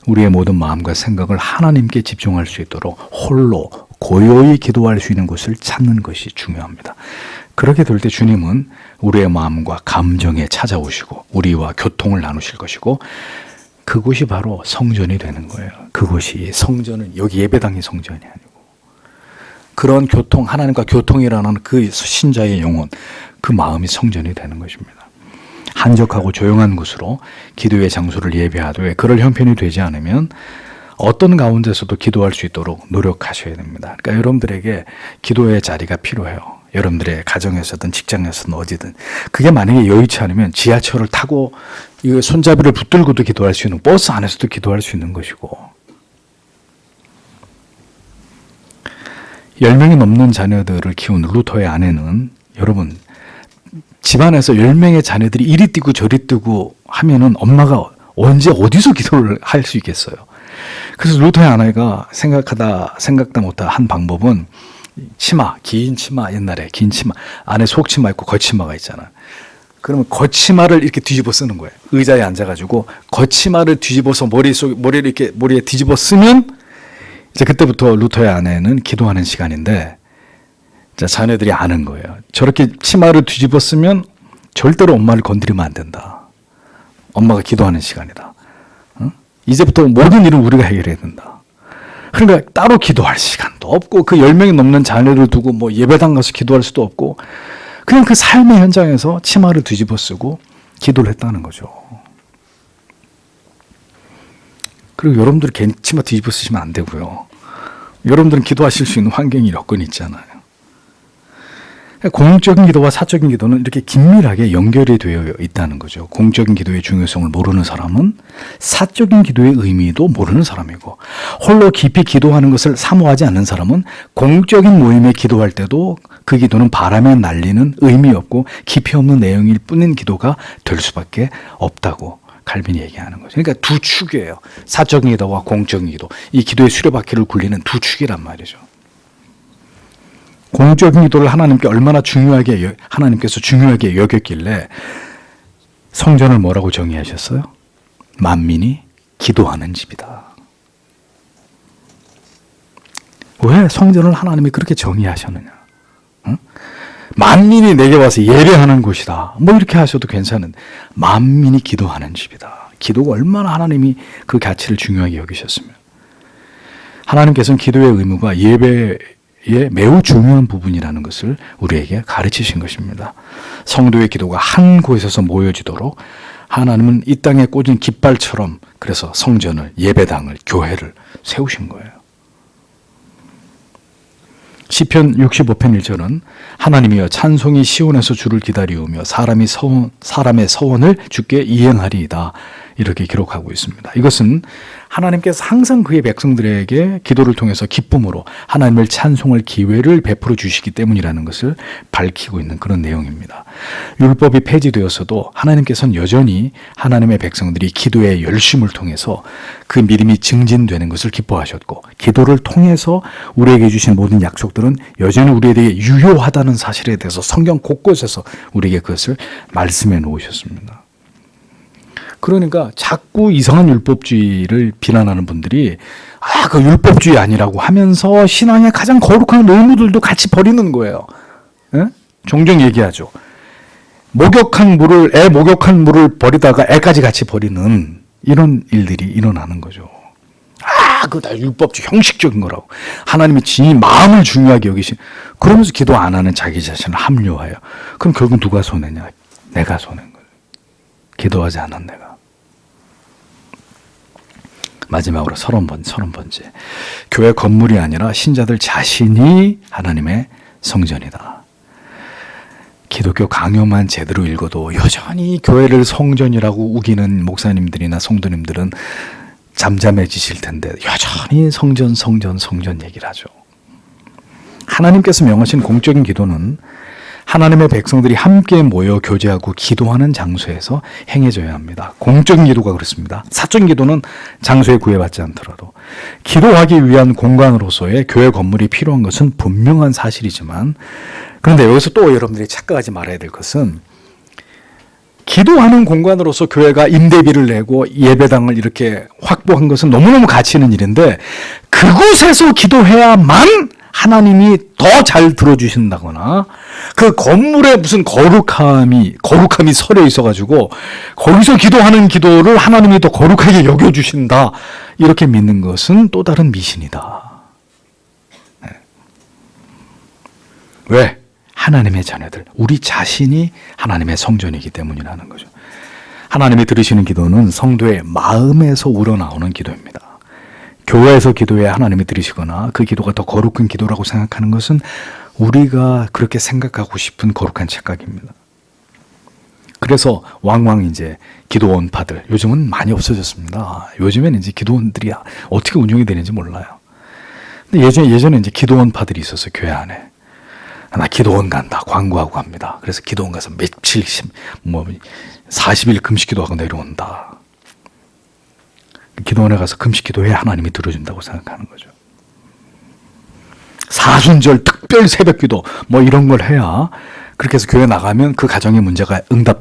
우리의 모든 마음과 생각을 하나님께 집중할 수 있도록 홀로 고요히 기도할 수 있는 곳을 찾는 것이 중요합니다. 그렇게 될 때 주님은 우리의 마음과 감정에 찾아오시고 우리와 교통을 나누실 것이고 그곳이 바로 성전이 되는 거예요. 그곳이 성전은 여기 예배당이 성전이 아니고 그런 교통, 하나님과 교통이라는 그 신자의 영혼, 그 마음이 성전이 되는 것입니다. 한적하고 조용한 곳으로 기도의 장소를 예배하되 그럴 형편이 되지 않으면 어떤 가운데서도 기도할 수 있도록 노력하셔야 됩니다. 그러니까 여러분들에게 기도의 자리가 필요해요. 여러분들의 가정에서든 직장에서든 어디든. 그게 만약에 여의치 않으면 지하철을 타고 이 손잡이를 붙들고도 기도할 수 있는, 버스 안에서도 기도할 수 있는 것이고 10명이 넘는 자녀들을 키운 루터의 아내는 여러분 집안에서 10명의 자녀들이 이리 뛰고 저리 뛰고 하면은 엄마가 언제 어디서 기도를 할 수 있겠어요. 그래서 루터의 아내가 생각다 못한 한 방법은 치마, 긴 치마, 옛날에 긴 치마 안에 속치마 있고 겉치마가 있잖아. 그러면 겉치마를 이렇게 뒤집어 쓰는 거예요. 의자에 앉아가지고 겉치마를 뒤집어서 머리를 이렇게 머리에 뒤집어 쓰면 이제 그때부터 루터의 아내는 기도하는 시간인데 자녀들이 아는 거예요. 저렇게 치마를 뒤집어 쓰면 절대로 엄마를 건드리면 안 된다. 엄마가 기도하는 시간이다. 이제부터 모든 일은 우리가 해결해야 된다. 그러니까 따로 기도할 시간도 없고 그 10명이 넘는 자녀를 두고 뭐 예배당 가서 기도할 수도 없고 그냥 그 삶의 현장에서 치마를 뒤집어 쓰고 기도를 했다는 거죠. 그리고 여러분들이 괜히 치마 뒤집어 쓰시면 안 되고요. 여러분들은 기도하실 수 있는 환경이 여건이 있잖아요. 공적인 기도와 사적인 기도는 이렇게 긴밀하게 연결이 되어 있다는 거죠. 공적인 기도의 중요성을 모르는 사람은 사적인 기도의 의미도 모르는 사람이고, 홀로 깊이 기도하는 것을 사모하지 않는 사람은 공적인 모임에 기도할 때도 그 기도는 바람에 날리는 의미 없고 깊이 없는 내용일 뿐인 기도가 될 수밖에 없다고 칼빈이 얘기하는 거죠. 그러니까 두 축이에요. 사적인 기도와 공적인 기도. 이 기도의 수레바퀴를 굴리는 두 축이란 말이죠. 공적인 기도를 하나님께 얼마나 하나님께서 중요하게 여겼길래 성전을 뭐라고 정의하셨어요? 만민이 기도하는 집이다. 왜 성전을 하나님이 그렇게 정의하셨느냐? 응? 만민이 내게 와서 예배하는 곳이다. 뭐 이렇게 하셔도 괜찮은데 만민이 기도하는 집이다. 기도가 얼마나 하나님이 그 가치를 중요하게 여기셨으면. 하나님께서는 기도의 의무가 예배의 매우 중요한 부분이라는 것을 우리에게 가르치신 것입니다. 성도의 기도가 한 곳에서 모여지도록 하나님은 이 땅에 꽂은 깃발처럼 그래서 성전을, 예배당을, 교회를 세우신 거예요. 시편 65편 1절은 하나님이여 찬송이 시온에서 주를 기다리우며 사람의 서원을 주께 이행하리이다. 이렇게 기록하고 있습니다. 이것은 하나님께서 항상 그의 백성들에게 기도를 통해서 기쁨으로 하나님을 찬송할 기회를 베풀어 주시기 때문이라는 것을 밝히고 있는 그런 내용입니다. 율법이 폐지되었어도 하나님께서는 여전히 하나님의 백성들이 기도의 열심을 통해서 그 믿음이 증진되는 것을 기뻐하셨고, 기도를 통해서 우리에게 주신 모든 약속들은 여전히 우리에게 유효하다는 사실에 대해서 성경 곳곳에서 우리에게 그것을 말씀해 놓으셨습니다. 그러니까 자꾸 이상한 율법주의를 비난하는 분들이 그 율법주의 아니라고 하면서 신앙의 가장 거룩한 의무들도 같이 버리는 거예요. 에? 종종 얘기하죠. 애 목욕한 물을 버리다가 애까지 같이 버리는 이런 일들이 일어나는 거죠. 그거 다 율법주의 형식적인 거라고. 하나님이 진히 마음을 중요하게 여기신, 그러면서 기도 안 하는 자기 자신을 합리화해요. 그럼 결국 누가 손해냐? 내가 손해인 거예요. 기도하지 않은 내가. 마지막으로 30번째. 교회 건물이 아니라 신자들 자신이 하나님의 성전이다. 기독교 강요만 제대로 읽어도 여전히 교회를 성전이라고 우기는 목사님들이나 성도님들은 잠잠해지실 텐데 여전히 성전 얘기를 하죠. 하나님께서 명하신 공적인 기도는 하나님의 백성들이 함께 모여 교제하고 기도하는 장소에서 행해져야 합니다. 공적인 기도가 그렇습니다. 사적인 기도는 장소에 구애받지 않더라도 기도하기 위한 공간으로서의 교회 건물이 필요한 것은 분명한 사실이지만, 그런데 여기서 또 여러분들이 착각하지 말아야 될 것은 기도하는 공간으로서 교회가 임대비를 내고 예배당을 이렇게 확보한 것은 너무너무 가치 있는 일인데, 그곳에서 기도해야만 하나님이 더 잘 들어주신다거나 그 건물에 무슨 거룩함이 서려 있어가지고 거기서 기도하는 기도를 하나님이 더 거룩하게 여겨주신다, 이렇게 믿는 것은 또 다른 미신이다. 네. 왜? 하나님의 자녀들, 우리 자신이 하나님의 성전이기 때문이라는 거죠. 하나님이 들으시는 기도는 성도의 마음에서 우러나오는 기도입니다. 교회에서 기도해 하나님이 들으시거나 그 기도가 더 거룩한 기도라고 생각하는 것은 우리가 그렇게 생각하고 싶은 거룩한 착각입니다. 그래서 왕왕 이제 기도원파들, 요즘은 많이 없어졌습니다. 요즘에는 이제 기도원들이 어떻게 운영이 되는지 몰라요. 근데 예전에 이제 기도원파들이 있었어요, 교회 안에. 나 기도원 간다, 광고하고 갑니다. 그래서 기도원 가서 며칠, 40일 금식 기도하고 내려온다. 기도원에 가서 금식 기도해 하나님이 들어준다고 생각하는 거죠. 사순절 특별 새벽 기도 이런 걸 해야, 그렇게 해서 교회 나가면 그 가정의 문제가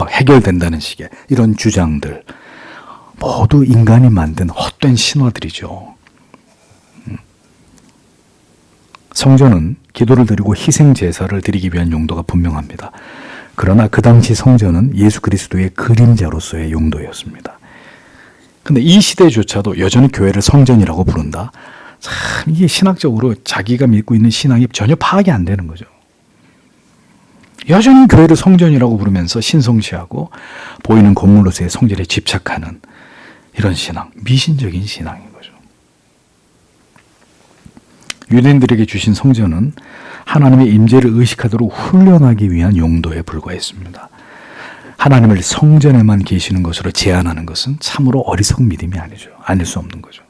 해결된다는 식의 이런 주장들, 모두 인간이 만든 헛된 신화들이죠. 성전은 기도를 드리고 희생 제사를 드리기 위한 용도가 분명합니다. 그러나 그 당시 성전은 예수 그리스도의 그림자로서의 용도였습니다. 근데 이 시대조차도 여전히 교회를 성전이라고 부른다. 참, 이게 신학적으로 자기가 믿고 있는 신앙이 전혀 파악이 안 되는 거죠. 여전히 교회를 성전이라고 부르면서 신성시하고 보이는 건물로서의 성전에 집착하는 이런 신앙, 미신적인 신앙인 거죠. 유대인들에게 주신 성전은 하나님의 임재를 의식하도록 훈련하기 위한 용도에 불과했습니다. 하나님을 성전에만 계시는 것으로 제한하는 것은 참으로 어리석은 믿음이 아니죠. 아닐 수 없는 거죠.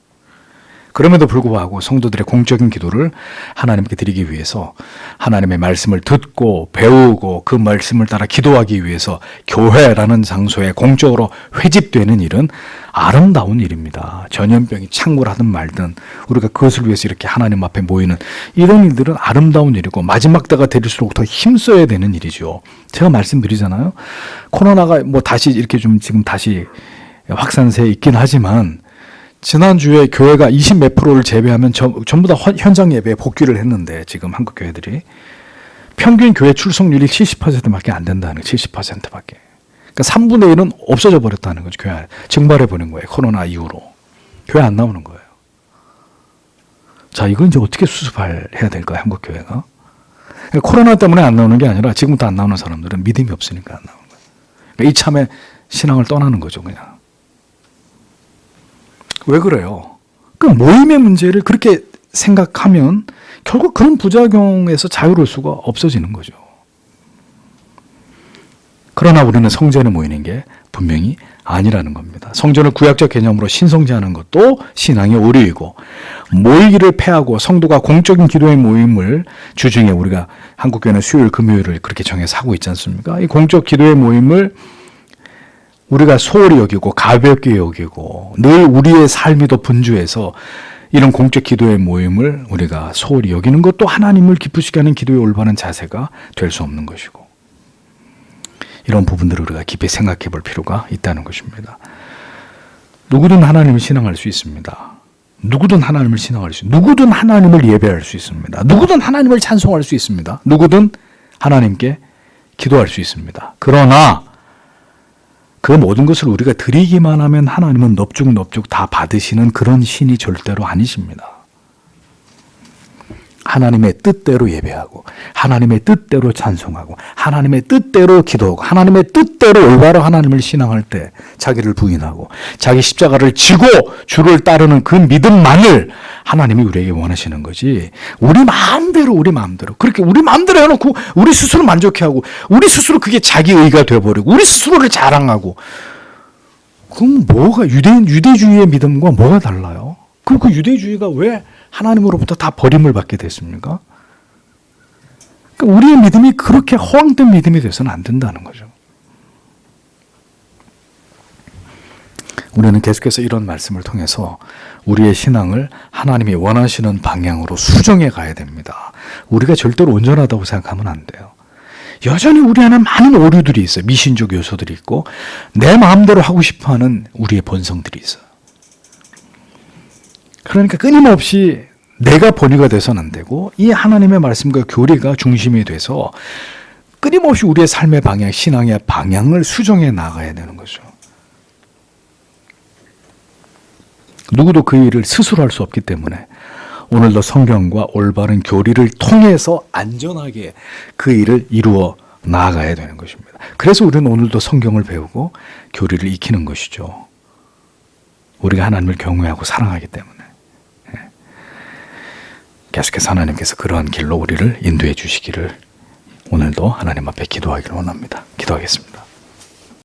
그럼에도 불구하고 성도들의 공적인 기도를 하나님께 드리기 위해서 하나님의 말씀을 듣고 배우고 그 말씀을 따라 기도하기 위해서 교회라는 장소에 공적으로 회집되는 일은 아름다운 일입니다. 전염병이 창궐하든 말든 우리가 그것을 위해서 이렇게 하나님 앞에 모이는 이런 일들은 아름다운 일이고 마지막 때가 될수록 더 힘써야 되는 일이죠. 제가 말씀드리잖아요. 코로나가 뭐 다시 이렇게 좀 지금 다시 확산세에 있긴 하지만 지난주에 교회가 20 몇 프로를 제외하면 전부 다 현장 예배에 복귀를 했는데 지금 한국 교회들이 평균 교회 출석률이 70%밖에 안 된다는 거예요. 70%밖에. 그러니까 3분의 1은 없어져 버렸다는 거죠. 교회 안에. 증발해 버린 거예요. 코로나 이후로. 교회 안 나오는 거예요. 자, 이건 이제 어떻게 수습해야 될까요? 한국 교회가. 그러니까 코로나 때문에 안 나오는 게 아니라 지금부터 안 나오는 사람들은 믿음이 없으니까 안 나오는 거예요. 그러니까 이참에 신앙을 떠나는 거죠. 그냥. 왜 그래요? 그 모임의 문제를 그렇게 생각하면 결국 그런 부작용에서 자유로울 수가 없어지는 거죠. 그러나 우리는 성전에 모이는 게 분명히 아니라는 겁니다. 성전을 구약적 개념으로 신성제하는 것도 신앙의 오류이고 모이기를 패하고 성도가 공적인 기도의 모임을 주중에 우리가 한국교회는 수요일 금요일을 그렇게 정해서 하고 있지 않습니까? 이 공적 기도의 모임을 우리가 소홀히 여기고 가볍게 여기고 늘 우리의 삶이 더 분주해서 이런 공적 기도의 모임을 우리가 소홀히 여기는 것도 하나님을 기쁘시게 하는 기도의 올바른 자세가 될 수 없는 것이고 이런 부분들을 우리가 깊이 생각해 볼 필요가 있다는 것입니다. 누구든 하나님을 신앙할 수 있습니다. 누구든 하나님을 신앙할 수 있습니다. 누구든 하나님을 예배할 수 있습니다. 누구든 하나님을 찬송할 수 있습니다. 누구든 하나님께 기도할 수 있습니다. 그러나 그 모든 것을 우리가 드리기만 하면 하나님은 넙죽넙죽 다 받으시는 그런 신이 절대로 아니십니다. 하나님의 뜻대로 예배하고 하나님의 뜻대로 찬송하고 하나님의 뜻대로 기도하고 하나님의 뜻대로 올바로 하나님을 신앙할 때 자기를 부인하고 자기 십자가를 지고 주를 따르는 그 믿음만을 하나님이 우리에게 원하시는 거지 우리 마음대로 그렇게 우리 마음대로 해놓고 우리 스스로 만족해하고 우리 스스로 그게 자기 의가 돼버리고 우리 스스로를 자랑하고 그럼 뭐가 유대주의의 믿음과 뭐가 달라요? 그리고 그 유대주의가 왜 하나님으로부터 다 버림을 받게 됐습니까? 그러니까 우리의 믿음이 그렇게 허황된 믿음이 돼서는 안 된다는 거죠. 우리는 계속해서 이런 말씀을 통해서 우리의 신앙을 하나님이 원하시는 방향으로 수정해 가야 됩니다. 우리가 절대로 온전하다고 생각하면 안 돼요. 여전히 우리 안에 많은 오류들이 있어요. 미신적 요소들이 있고 내 마음대로 하고 싶어하는 우리의 본성들이 있어요. 그러니까 끊임없이 내가 본위가 돼서는 안 되고 이 하나님의 말씀과 교리가 중심이 돼서 끊임없이 우리의 삶의 방향, 신앙의 방향을 수정해 나가야 되는 거죠. 누구도 그 일을 스스로 할 수 없기 때문에 오늘도 성경과 올바른 교리를 통해서 안전하게 그 일을 이루어 나아가야 되는 것입니다. 그래서 우리는 오늘도 성경을 배우고 교리를 익히는 것이죠. 우리가 하나님을 경외하고 사랑하기 때문에. 계속해서 하나님께서 그러한 길로 우리를 인도해 주시기를 오늘도 하나님 앞에 기도하기를 원합니다. 기도하겠습니다.